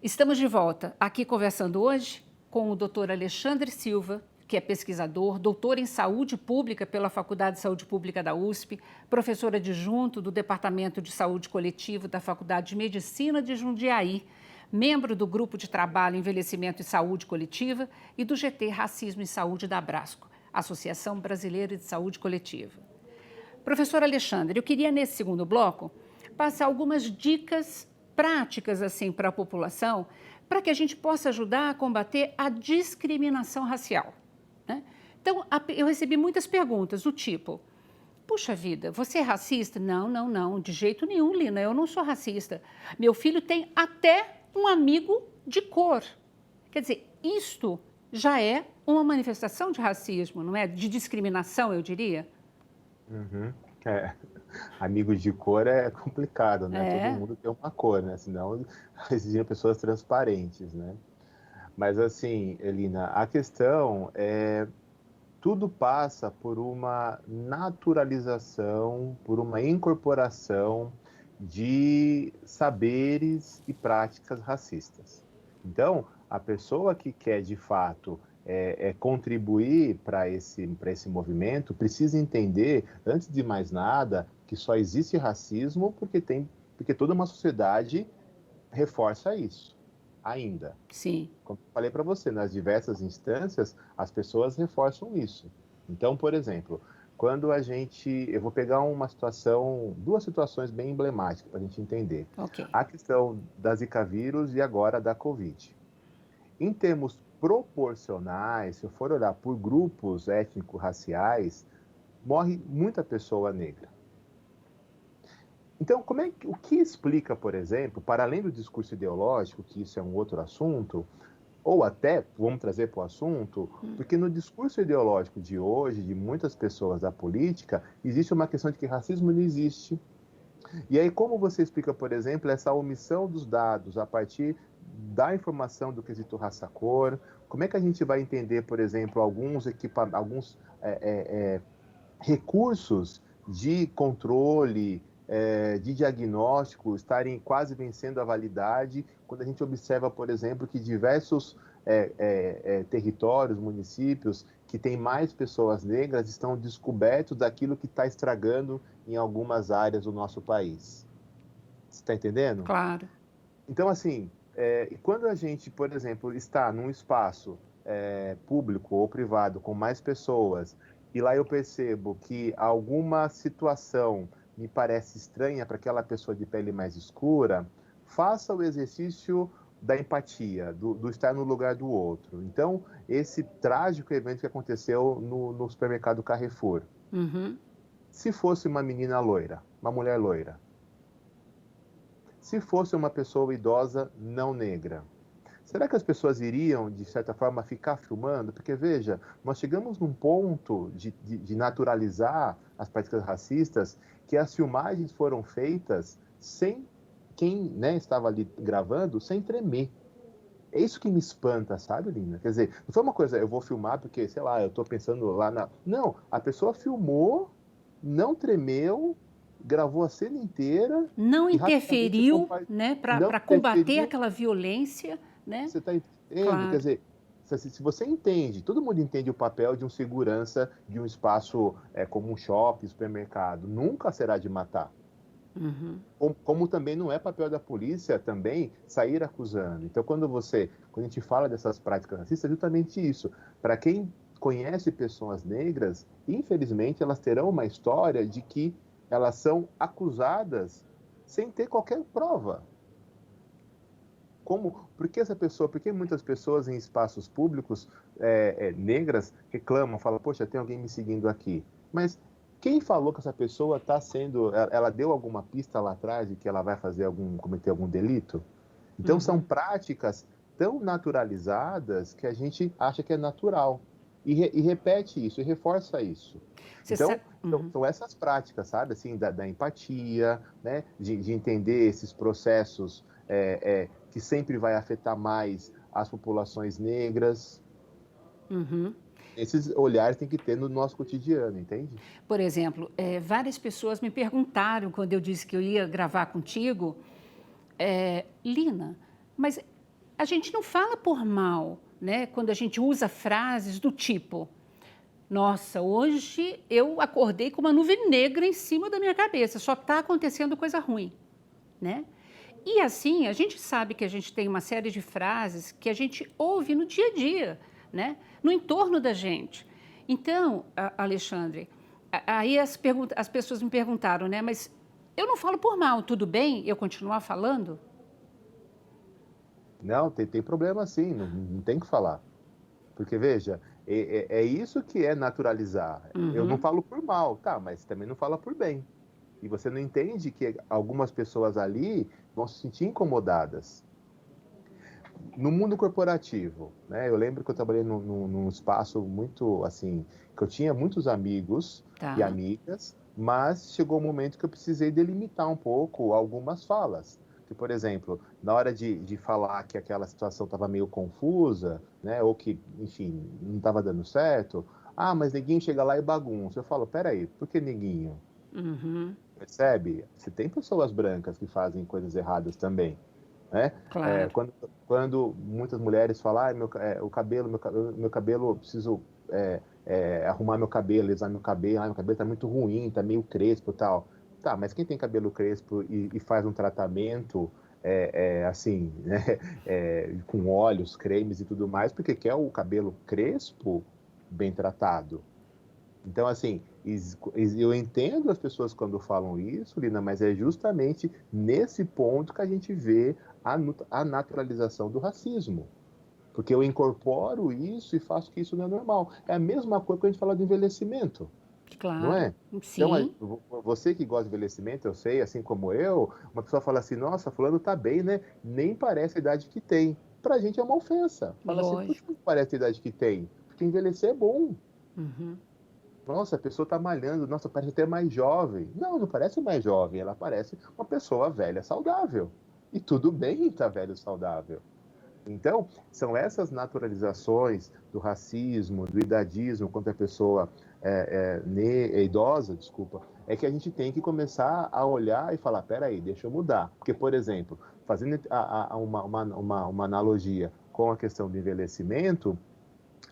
Estamos de volta aqui conversando hoje com o Dr. Alexandre Silva, que é pesquisador, doutor em saúde pública pela Faculdade de Saúde Pública da USP, professor adjunto do Departamento de Saúde Coletivo da Faculdade de Medicina de Jundiaí, membro do Grupo de Trabalho Envelhecimento e Saúde Coletiva e do GT Racismo e Saúde da Abrasco, Associação Brasileira de Saúde Coletiva. Professor Alexandre, eu queria nesse segundo bloco passar algumas dicas práticas assim para a população, para que a gente possa ajudar a combater a discriminação racial, né? Então, eu recebi muitas perguntas do tipo: puxa vida, você é racista? Não, não, não, de jeito nenhum, Lina, eu não sou racista. Meu filho tem até um amigo de cor. Quer dizer, isto já é uma manifestação de racismo, não é? De discriminação, eu diria. Uhum. É. Amigos de cor é complicado, né? Todo É, mundo tem uma cor, né? Senão exigiam pessoas transparentes, né? Mas assim, Elina, a questão é tudo passa por uma naturalização, por uma incorporação de saberes e práticas racistas. Então, a pessoa que quer de fato contribuir para esse movimento precisa entender, antes de mais nada, que só existe racismo porque toda uma sociedade reforça isso ainda. sim. Como eu falei para você, nas diversas instâncias, as pessoas reforçam isso. Então, por exemplo, eu vou pegar duas situações bem emblemáticas para a gente entender. Ok. A questão da Zika vírus e agora da Covid. Em termos proporcionais, se eu for olhar por grupos étnico-raciais, morre muita pessoa negra. Então, o que explica, por exemplo, para além do discurso ideológico, que isso é um outro assunto, ou até, vamos trazer para o assunto, porque no discurso ideológico de hoje, de muitas pessoas da política, existe uma questão de que racismo não existe. E aí, como você explica, por exemplo, essa omissão dos dados a partir da informação do quesito raça-cor? Como é que a gente vai entender, por exemplo, alguns recursos de controle, de diagnóstico estarem quase vencendo a validade, quando a gente observa, por exemplo, que diversos territórios, municípios que têm mais pessoas negras estão descobertos daquilo que está estragando em algumas áreas do nosso país. Você está entendendo? Claro. Então, assim, quando a gente, por exemplo, está num espaço público ou privado com mais pessoas, e lá eu percebo que alguma situação me parece estranha para aquela pessoa de pele mais escura, faça o exercício da empatia, do estar no lugar do outro. Então, esse trágico evento que aconteceu no supermercado Carrefour, Uhum. se fosse uma menina loira, uma mulher loira, se fosse uma pessoa idosa não negra, será que as pessoas iriam, de certa forma, ficar filmando? Porque, veja, nós chegamos num ponto de naturalizar as práticas racistas que as filmagens foram feitas sem quem, né, estava ali gravando, sem tremer. É isso que me espanta, sabe, Lina? Quer dizer, não foi uma coisa, eu vou filmar porque, sei lá, eu estou pensando lá na... Não, a pessoa filmou, não tremeu, gravou a cena inteira Não e rapidamente interferiu, né, não para combater interferiu. aquela violência, né? Você está entendendo? Quer Claro. dizer, se você entende, todo mundo entende o papel de um segurança de um espaço como um shopping, supermercado, nunca será de matar. Uhum. Como também não é papel da polícia também sair acusando. Então, quando a gente fala dessas práticas racistas, é justamente isso. Para quem conhece pessoas negras, infelizmente elas terão uma história de que elas são acusadas sem ter qualquer prova. Por que muitas pessoas em espaços públicos negras reclamam, falam, poxa, tem alguém me seguindo aqui. Mas quem falou que essa pessoa está sendo, ela deu alguma pista lá atrás de que ela vai cometer algum delito? Então são Uhum. práticas tão naturalizadas que a gente acha que é natural. E repete isso, e reforça isso. Você Então, sabe... Uhum. são essas práticas, sabe, assim, da empatia, né, de entender esses processos que sempre vai afetar mais as populações negras. Uhum. Esses olhares tem que ter no nosso cotidiano, entende? Por exemplo, várias pessoas me perguntaram quando eu disse que eu ia gravar contigo, Lina, mas a gente não fala por mal, né? Quando a gente usa frases do tipo: nossa, hoje eu acordei com uma nuvem negra em cima da minha cabeça, só está acontecendo coisa ruim, né? E assim, a gente sabe que a gente tem uma série de frases que a gente ouve no dia a dia, né? No entorno da gente. Então, Alexandre, aí as pessoas me perguntaram, né? Mas eu não falo por mal, tudo bem eu continuar falando? Não, tem problema sim, não tem que falar. Porque, veja, é isso que é naturalizar. Eu não Uhum, falo por mal, tá, mas também não fala por bem. E você não entende que algumas pessoas ali vão se sentir incomodadas. No mundo corporativo, né? Eu lembro que eu trabalhei num espaço muito, assim, que eu tinha muitos amigos e tá. amigas, mas chegou um momento que eu precisei delimitar um pouco algumas falas. Que, por exemplo, na hora de falar que aquela situação estava meio confusa, né? Ou que, enfim, não estava dando certo. Ah, mas neguinho chega lá e bagunça. Eu falo, peraí, por que neguinho? Uhum, Percebe? Se tem pessoas brancas que fazem coisas erradas também, né? É, claro. quando muitas mulheres falam, ah, o cabelo, meu cabelo, eu preciso arrumar meu cabelo, alisar meu cabelo, ah, meu cabelo tá muito ruim, tá meio crespo e tal. Tá, mas quem tem cabelo crespo e faz um tratamento assim, né? Com óleos, cremes e tudo mais, porque quer o cabelo crespo bem tratado. Então, assim, eu entendo as pessoas quando falam isso, Lina, mas é justamente nesse ponto que a gente vê a naturalização do racismo. Porque eu incorporo isso e faço que isso não é normal. É a mesma coisa que a gente fala de envelhecimento, não Claro, é? Então, sim, você que gosta de envelhecimento, eu sei, assim como eu, uma pessoa fala assim, nossa, fulano tá bem, né? Nem parece a idade que tem. Pra gente é uma ofensa. Fala assim, por que lógico. não parece a idade que tem? Porque envelhecer é bom. Uhum. Nossa, a pessoa está malhando, nossa, parece até mais jovem. Não, não parece mais jovem, ela parece uma pessoa velha saudável. E tudo bem estar velho e saudável. Então, são essas naturalizações do racismo, do idadismo contra a pessoa idosa, desculpa, é que a gente tem que começar a olhar e falar, peraí, deixa eu mudar. Porque, por exemplo, fazendo uma analogia com a questão do envelhecimento,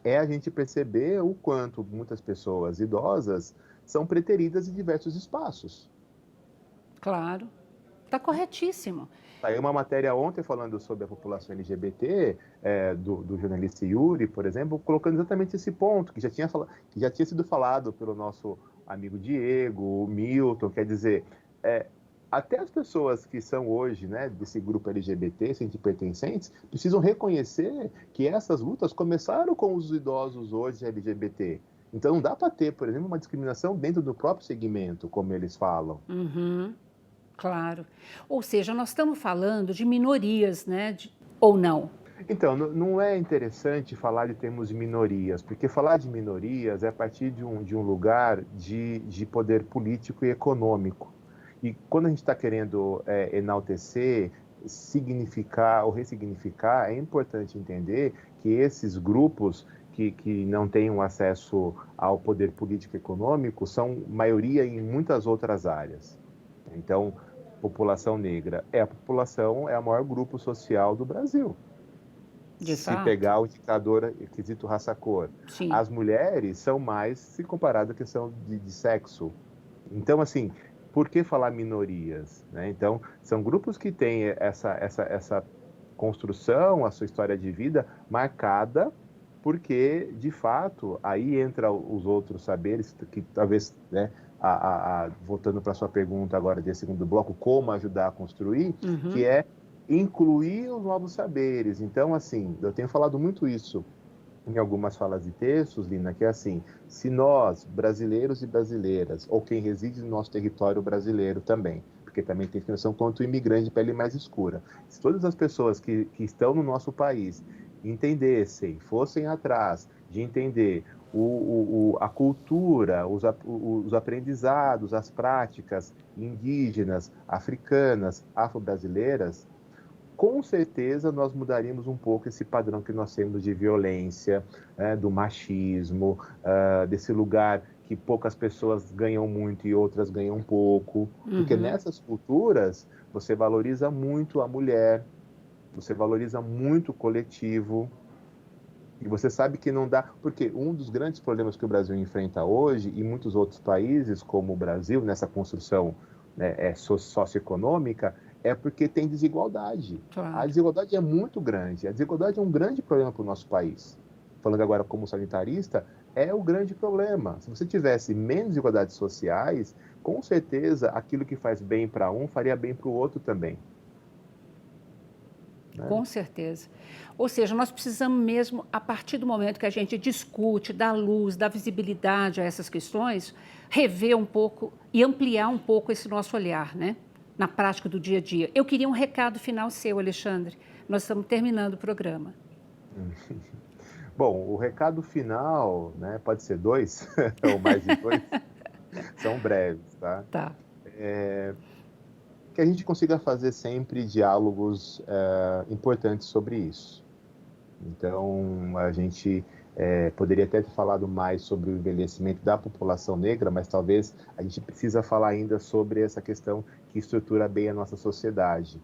é a gente perceber o quanto muitas pessoas idosas são preteridas em diversos espaços. Claro, está corretíssimo. Saiu uma matéria ontem falando sobre a população LGBT, do jornalista Yuri, por exemplo, colocando exatamente esse ponto, que já tinha sido falado pelo nosso amigo Diego, o Milton, quer dizer, é, até as pessoas que são hoje, né, desse grupo LGBT, senti pertencentes, precisam reconhecer que essas lutas começaram com os idosos hoje LGBT. Então não dá para ter, por exemplo, uma discriminação dentro do próprio segmento, como eles falam. Uhum, claro. Ou seja, nós estamos falando de minorias, né? Ou não? Então, não é interessante falar de termos de minorias, porque falar de minorias é a partir de um lugar de poder político e econômico. E quando a gente está querendo enaltecer, significar ou ressignificar, é importante entender que esses grupos que não têm um acesso ao poder político e econômico são maioria em muitas outras áreas. Então, população negra é o maior grupo social do Brasil, De se fato? pegar o indicador quesito raça-cor. Sim. As mulheres são mais se comparado à questão de sexo. Então, assim, por que falar minorias? Né? Então, são grupos que têm essa construção, a sua história de vida marcada, porque, de fato, aí entra os outros saberes, que talvez, né, voltando para a sua pergunta agora desse segundo bloco, como ajudar a construir, que Uhum. é incluir os novos saberes. Então, assim, eu tenho falado muito isso em algumas falas de textos, Lina, que é assim, se nós, brasileiros e brasileiras, ou quem reside no nosso território brasileiro também, porque também tem questão quanto o imigrante de pele mais escura, se todas as pessoas que estão no nosso país entendessem, fossem atrás de entender a cultura, os aprendizados, as práticas indígenas, africanas, afro-brasileiras, com certeza nós mudaríamos um pouco esse padrão que nós temos de violência, do machismo, desse lugar que poucas pessoas ganham muito e outras ganham pouco, porque Uhum. nessas culturas você valoriza muito a mulher, você valoriza muito o coletivo, e você sabe que não dá, porque um dos grandes problemas que o Brasil enfrenta hoje, e muitos outros países, como o Brasil, nessa construção, né, socioeconômica, é porque tem desigualdade. A Claro. desigualdade é muito grande, a desigualdade é um grande problema para o nosso país. Falando agora como sanitarista, é o grande problema. Se você tivesse menos desigualdades sociais, com certeza aquilo que faz bem para um faria bem para o outro também, né? Com certeza. Ou seja, nós precisamos mesmo, a partir do momento que a gente discute, dá luz, dá visibilidade a essas questões, rever um pouco e ampliar um pouco esse nosso olhar, né? Na prática do dia a dia. Eu queria um recado final seu, Alexandre. Nós estamos terminando o programa. Bom, o recado final, né, pode ser 2 ou mais de 2, são breves, tá? Tá. Que a gente consiga fazer sempre diálogos importantes sobre isso. Então, a gente poderia até ter falado mais sobre o envelhecimento da população negra, mas talvez a gente precisa falar ainda sobre essa questão que estrutura bem a nossa sociedade.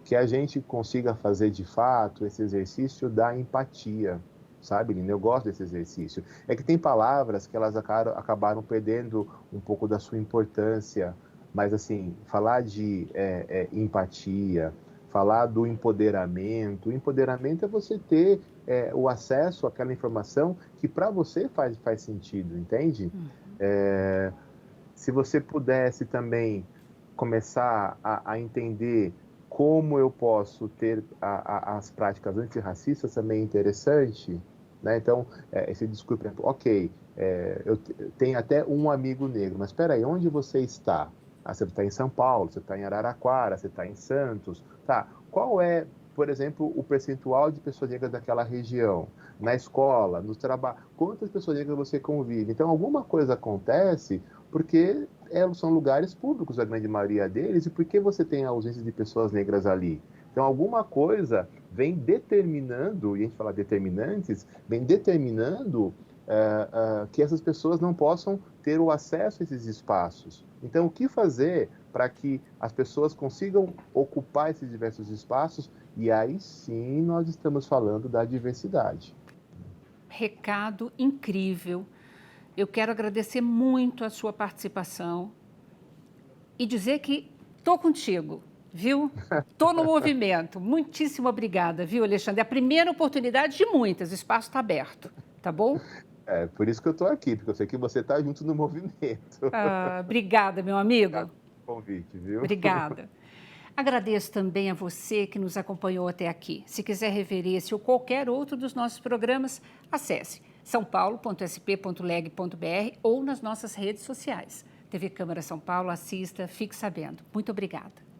Que a gente consiga fazer, de fato, esse exercício da empatia, sabe, Lina? Eu gosto desse exercício. É que tem palavras que elas acabaram perdendo um pouco da sua importância, mas, assim, falar de empatia, falar do empoderamento. O empoderamento é você ter o acesso àquela informação que para você faz sentido, entende? Se você pudesse também começar a entender como eu posso ter as práticas antirracistas, também é interessante, né? Então, esse discurso, por exemplo, ok, eu tenho até um amigo negro, mas espera aí, onde você está? Ah, você está em São Paulo, você está em Araraquara, você está em Santos, tá? Qual é, por exemplo, o percentual de pessoas negras daquela região? Na escola, no trabalho, quantas pessoas negras você convive? Então, alguma coisa acontece porque são lugares públicos, a grande maioria deles, e por que você tem a ausência de pessoas negras ali? Então, alguma coisa vem determinando, e a gente fala determinantes, vem determinando que essas pessoas não possam ter o acesso a esses espaços. Então, o que fazer para que as pessoas consigam ocupar esses diversos espaços? E aí sim nós estamos falando da diversidade. Recado incrível. Eu quero agradecer muito a sua participação e dizer que estou contigo, viu? Estou no movimento. Muitíssimo obrigada, viu, Alexandre? É a primeira oportunidade de muitas, o espaço está aberto, tá bom? É por isso que eu estou aqui, porque eu sei que você está junto no movimento. Obrigada, meu amigo. Obrigado pelo convite, viu? Obrigada. Agradeço também a você que nos acompanhou até aqui. Se quiser rever esse ou qualquer outro dos nossos programas, acesse saopaulo.sp.leg.br ou nas nossas redes sociais. TV Câmara São Paulo, assista, fique sabendo. Muito obrigada.